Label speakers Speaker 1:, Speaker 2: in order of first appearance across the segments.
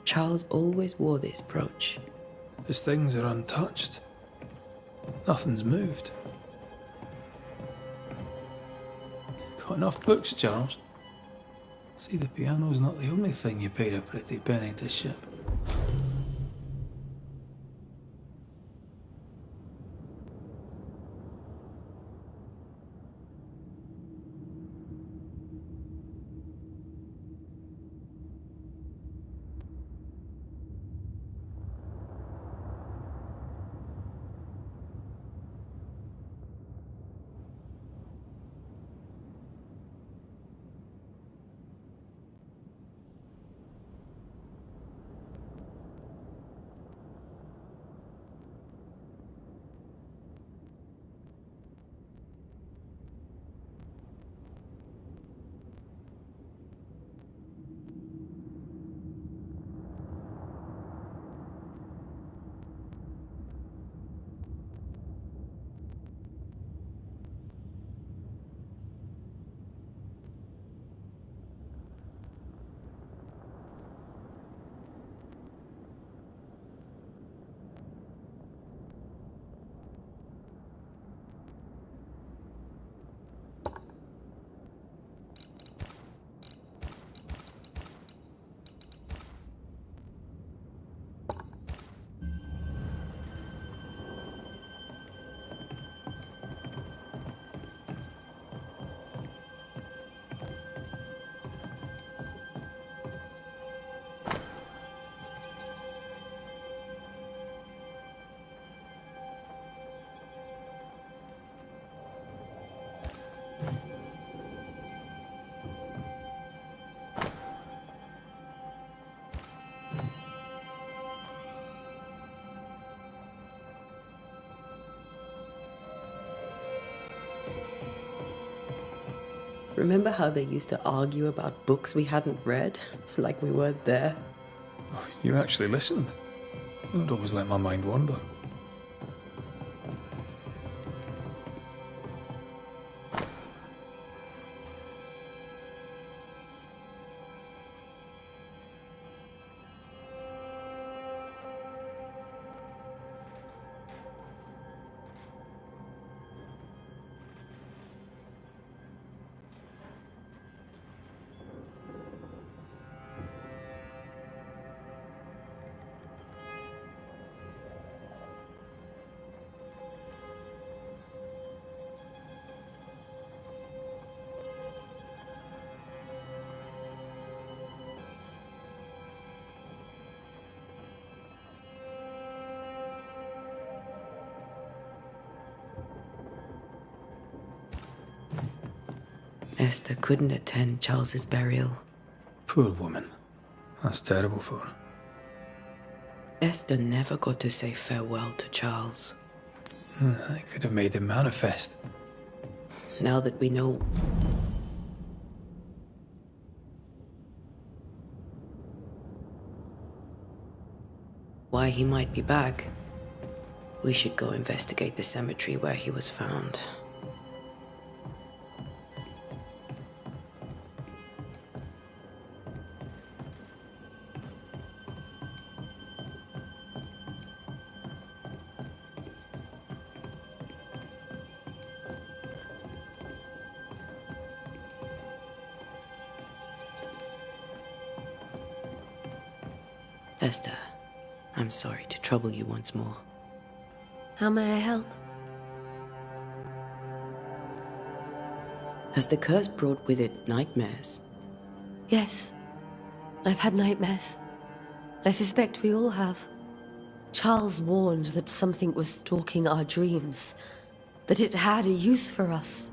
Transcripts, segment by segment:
Speaker 1: Charles always wore this brooch.
Speaker 2: His things are untouched. Nothing's moved. Got enough books, Charles? See, the piano's not the only thing you paid a pretty penny to ship.
Speaker 1: Remember how they used to argue about books we hadn't read? Like we weren't there?
Speaker 2: Oh, you actually listened. I'd always let my mind wander.
Speaker 1: Esther couldn't attend Charles's burial.
Speaker 2: Poor woman. That's terrible for her.
Speaker 1: Esther never got to say farewell to Charles.
Speaker 2: I could have made him manifest.
Speaker 1: Now that we know why he might be back, we should go investigate the cemetery where he was found. Esther, I'm sorry to trouble you once more.
Speaker 3: How may I help?
Speaker 1: Has the curse brought with it nightmares?
Speaker 3: Yes. I've had nightmares. I suspect we all have. Charles warned that something was stalking our dreams, that it had a use for us,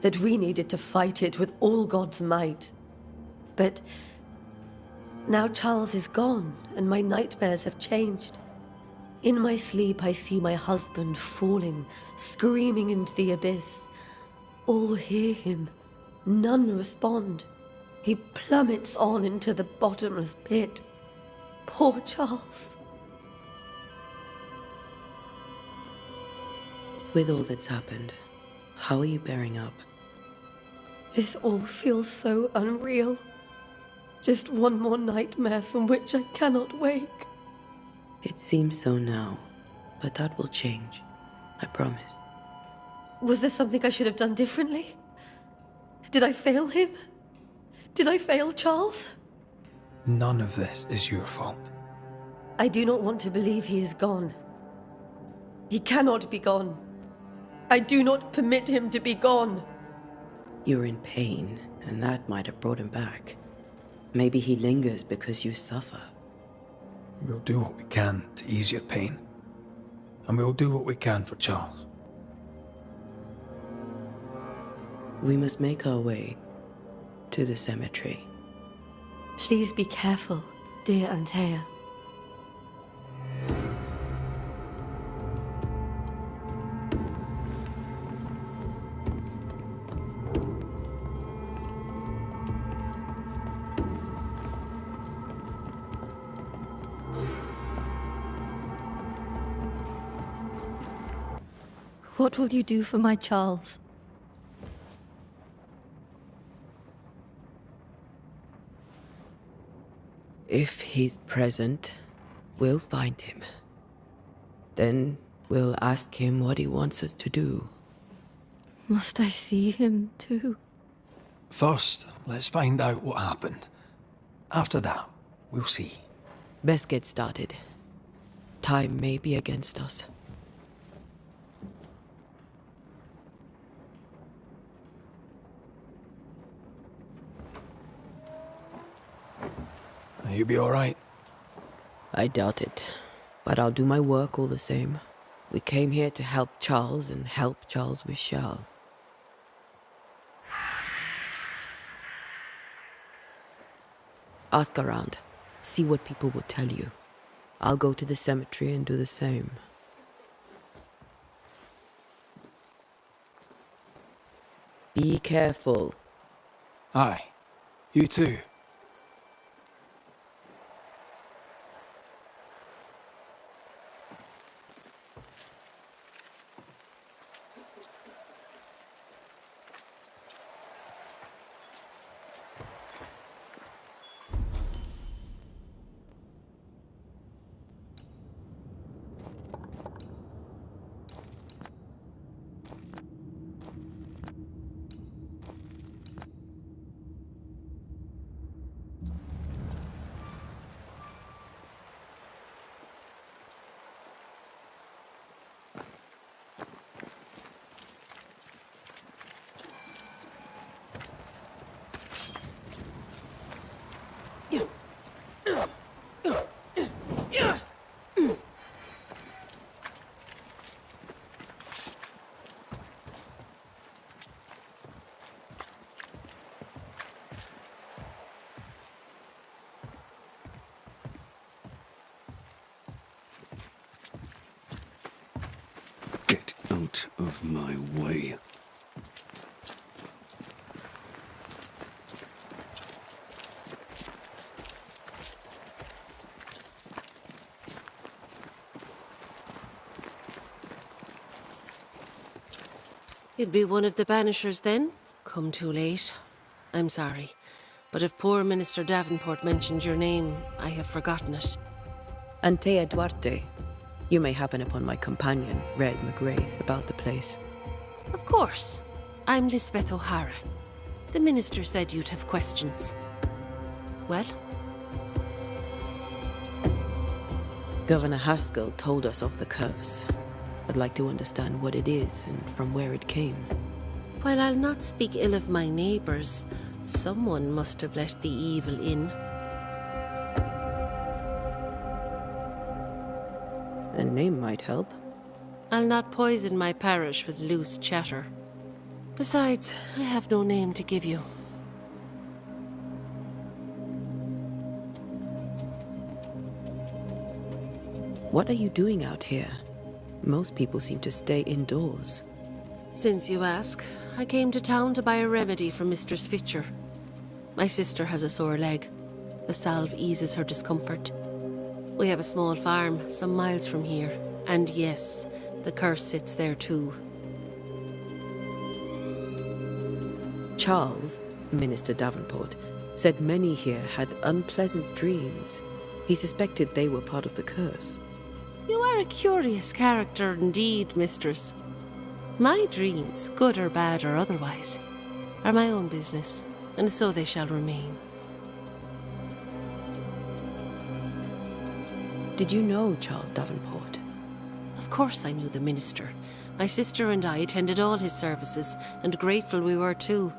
Speaker 3: that we needed to fight it with all God's might. But now Charles is gone, and my nightmares have changed. In my sleep, I see my husband falling, screaming into the abyss. All hear him. None respond. He plummets on into the bottomless pit. Poor Charles.
Speaker 1: With all that's happened, how are you bearing up?
Speaker 3: This all feels so unreal. Just one more nightmare from which I cannot wake.
Speaker 1: It seems so now, but that will change. I promise.
Speaker 3: Was there something I should have done differently? Did I fail him? Did I fail Charles?
Speaker 2: None of this is your fault.
Speaker 3: I do not want to believe he is gone. He cannot be gone. I do not permit him to be gone.
Speaker 1: You're in pain, and that might have brought him back. Maybe he lingers because you suffer.
Speaker 2: We'll do what we can to ease your pain. And we'll do what we can for Charles.
Speaker 1: We must make our way to the cemetery.
Speaker 3: Please be careful, dear Antea.
Speaker 4: What will you do for my Charles?
Speaker 1: If he's present, we'll find him. Then we'll ask him what he wants us to do.
Speaker 4: Must I see him too?
Speaker 2: First, let's find out what happened. After that, we'll see.
Speaker 1: Best get started. Time may be against us.
Speaker 2: You be all right?
Speaker 1: I doubt it, but I'll do my work all the same. We came here to help Charles, and help Charles we shall. Ask around. See what people will tell you. I'll go to the cemetery and do the same. Be careful.
Speaker 2: Aye. You too.
Speaker 5: Get out of my way.
Speaker 6: You'd be one of the Banishers then? Come too late. I'm sorry, but if poor Minister Davenport mentioned your name, I have forgotten it.
Speaker 1: Antea Duarte. You may happen upon my companion, Red McGrath, about the place.
Speaker 6: Of course. I'm Lisbeth O'Hara. The minister said you'd have questions. Well?
Speaker 1: Governor Haskell told us of the curse. I'd like to understand what it is and from where it came.
Speaker 6: While I'll not speak ill of my neighbours, someone must have let the evil in.
Speaker 1: A name might help.
Speaker 6: I'll not poison my parish with loose chatter. Besides, I have no name to give you.
Speaker 1: What are you doing out here? Most people seem to stay indoors.
Speaker 6: Since you ask, I came to town to buy a remedy from Mistress Fitcher. My sister has a sore leg. The salve eases her discomfort. We have a small farm some miles from here, and yes, the curse sits there too.
Speaker 1: Charles, Minister Davenport, said many here had unpleasant dreams. He suspected they were part of the curse.
Speaker 6: You are a curious character indeed, mistress. My dreams, good or bad or otherwise, are my own business, and so they shall remain.
Speaker 1: Did you know Charles Davenport?
Speaker 6: Of course I knew the minister. My sister and I attended all his services, and grateful we were too.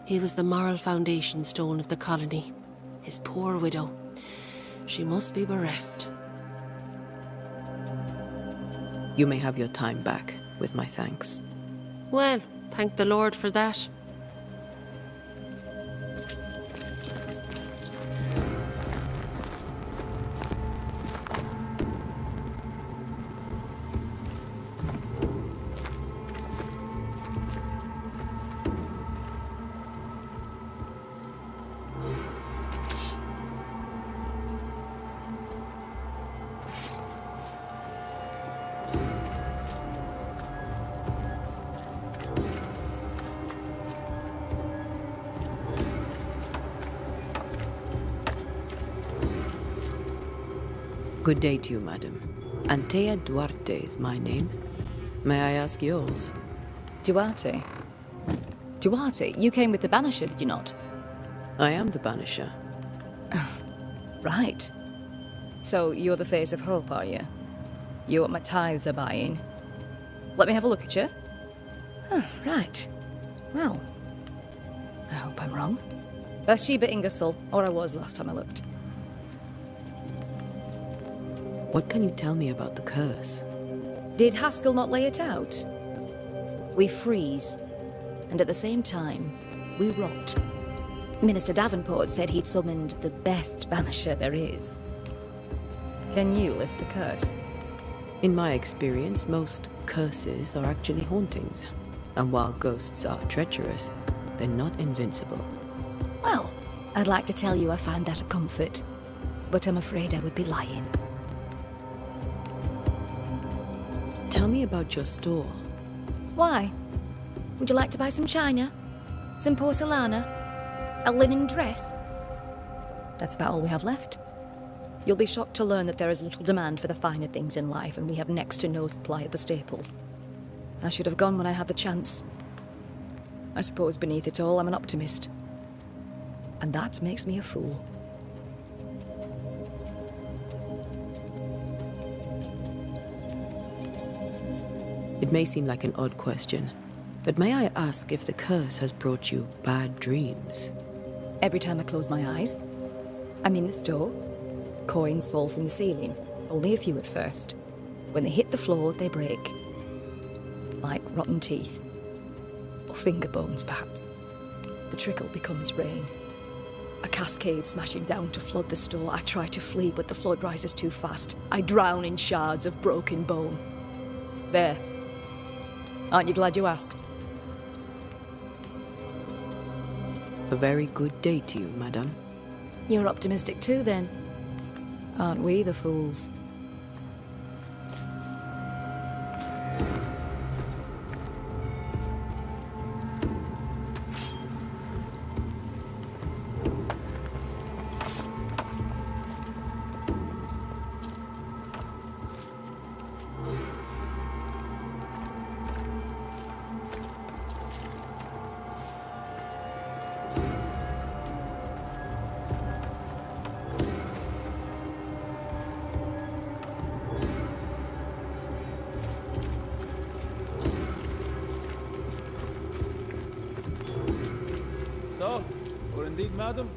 Speaker 6: He was the moral foundation stone of the colony. His poor widow. She must be bereft.
Speaker 1: You may have your time back, with my thanks.
Speaker 6: Well, thank the Lord for that.
Speaker 1: Good day to you, madam. Antea Duarte is my name. May I ask yours?
Speaker 7: Duarte? Duarte, you came with the Banisher, did you not?
Speaker 1: I am the Banisher.
Speaker 7: Right. So you're the face of hope, are you? You're what my tithes are buying. Let me have a look at you. Right. Well, I hope I'm wrong. Bathsheba Ingersoll, or I was last time I looked.
Speaker 1: What can you tell me about the curse?
Speaker 7: Did Haskell not lay it out? We freeze, and at the same time, we rot. Minister Davenport said he'd summoned the best banisher there is. Can you lift the curse?
Speaker 1: In my experience, most curses are actually hauntings. And while ghosts are treacherous, they're not invincible.
Speaker 7: Well, I'd like to tell you I find that a comfort, but I'm afraid I would be lying.
Speaker 1: Tell me about your store.
Speaker 7: Why? Would you like to buy some china? Some porcelana? A linen dress? That's about all we have left. You'll be shocked to learn that there is little demand for the finer things in life, and we have next to no supply of the staples. I should have gone when I had the chance. I suppose beneath it all, I'm an optimist. And that makes me a fool.
Speaker 1: It may seem like an odd question, but may I ask if the curse has brought you bad dreams?
Speaker 7: Every time I close my eyes, I'm in the store. Coins fall from the ceiling, only a few at first. When they hit the floor, they break. Like rotten teeth. Or finger bones, perhaps. The trickle becomes rain. A cascade smashing down to flood the store. I try to flee, but the flood rises too fast. I drown in shards of broken bone. There. Aren't you glad you asked?
Speaker 1: A very good day to you, madame.
Speaker 7: You're optimistic too, then. Aren't we the fools?
Speaker 2: So, or indeed, madam?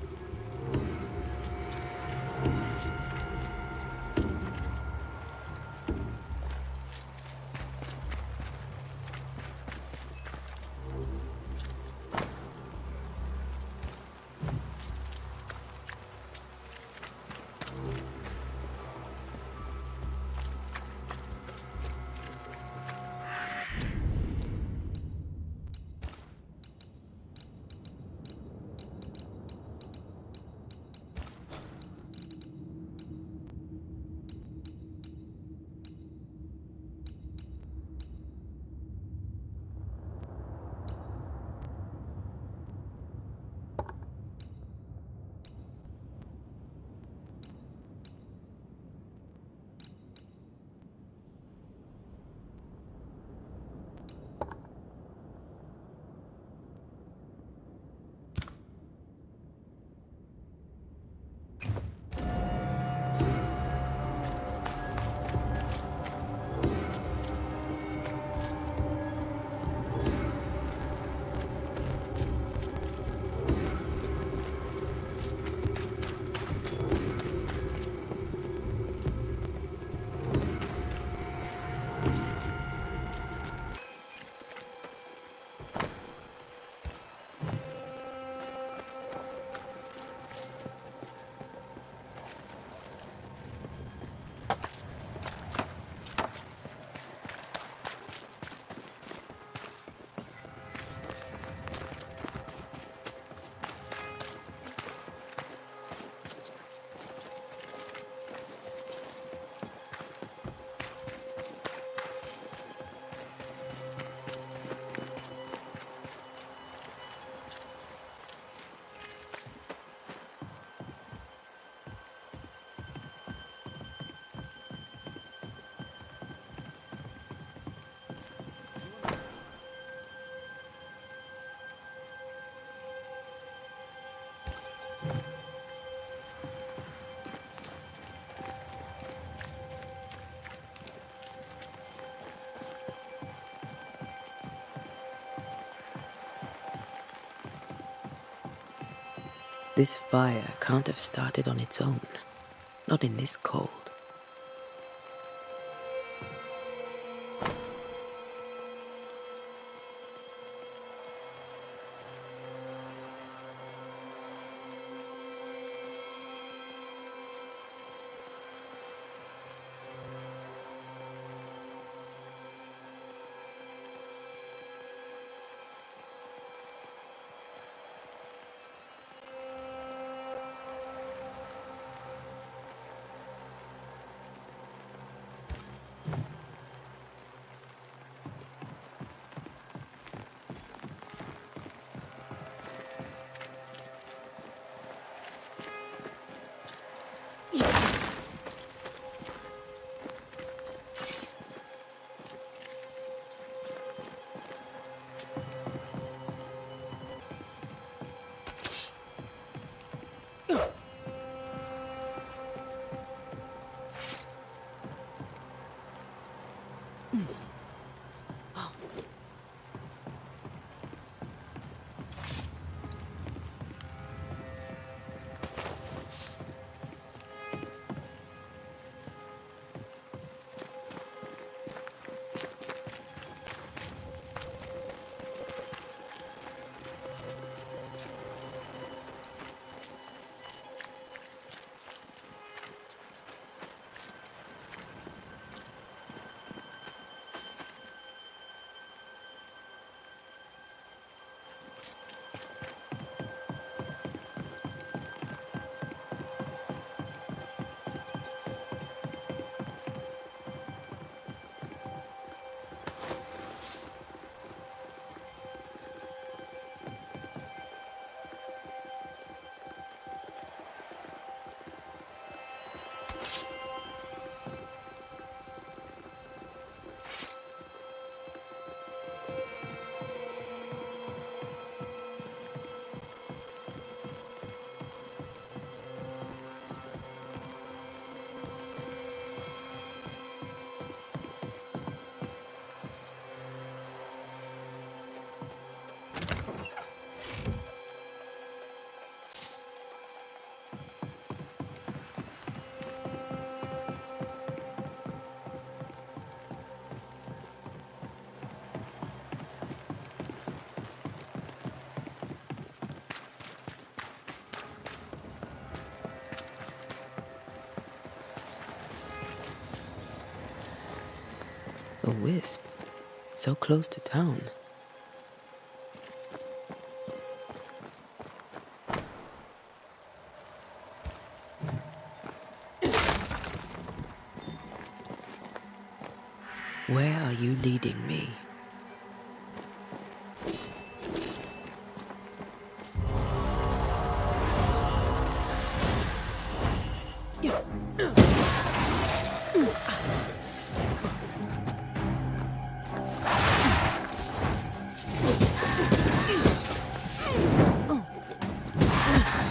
Speaker 1: This fire can't have started on its own. Not in this cold. A wisp, so close to town. Where are you leading me?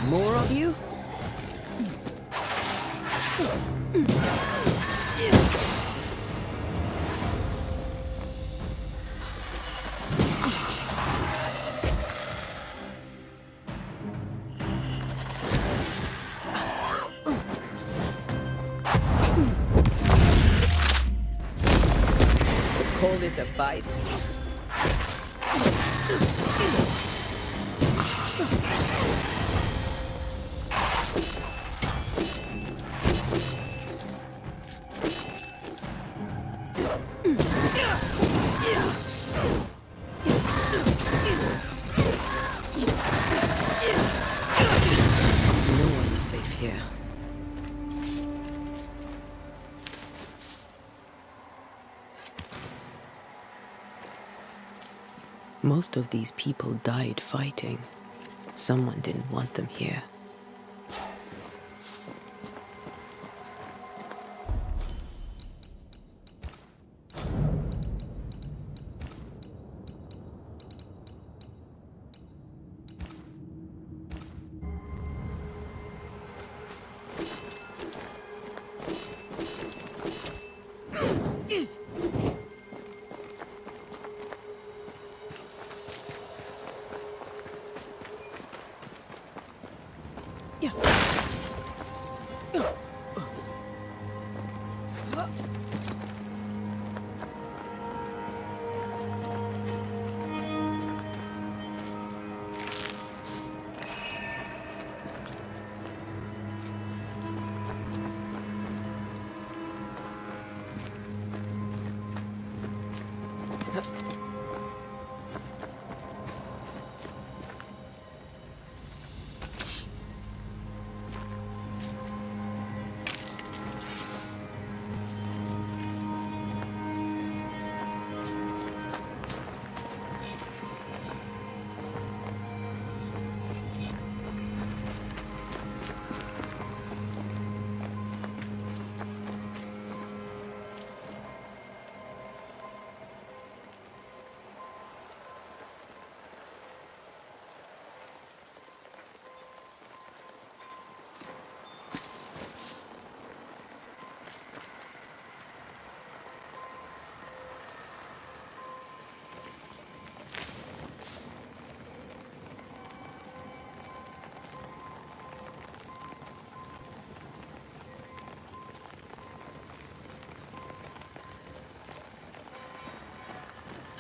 Speaker 1: More of you? Call this a fight? No one is safe here. Most of these people died fighting. Someone didn't want them here.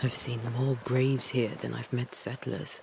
Speaker 1: I've seen more graves here than I've met settlers.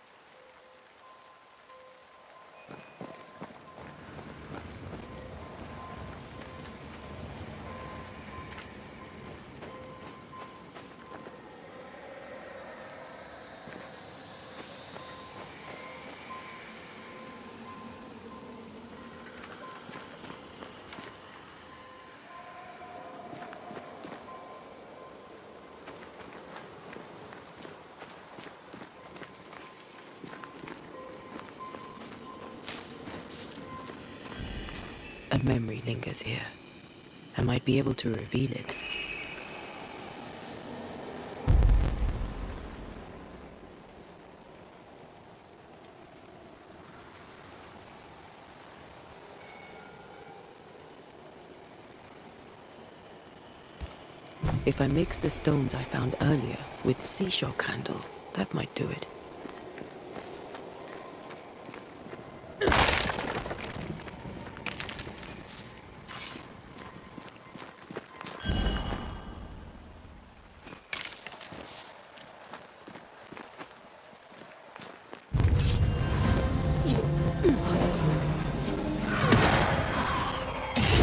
Speaker 1: A memory lingers here. I might be able to reveal it. If I mix the stones I found earlier with seashore candle, that might do it.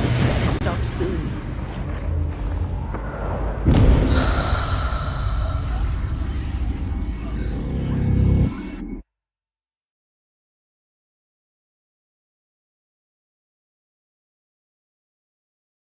Speaker 1: This better stop soon.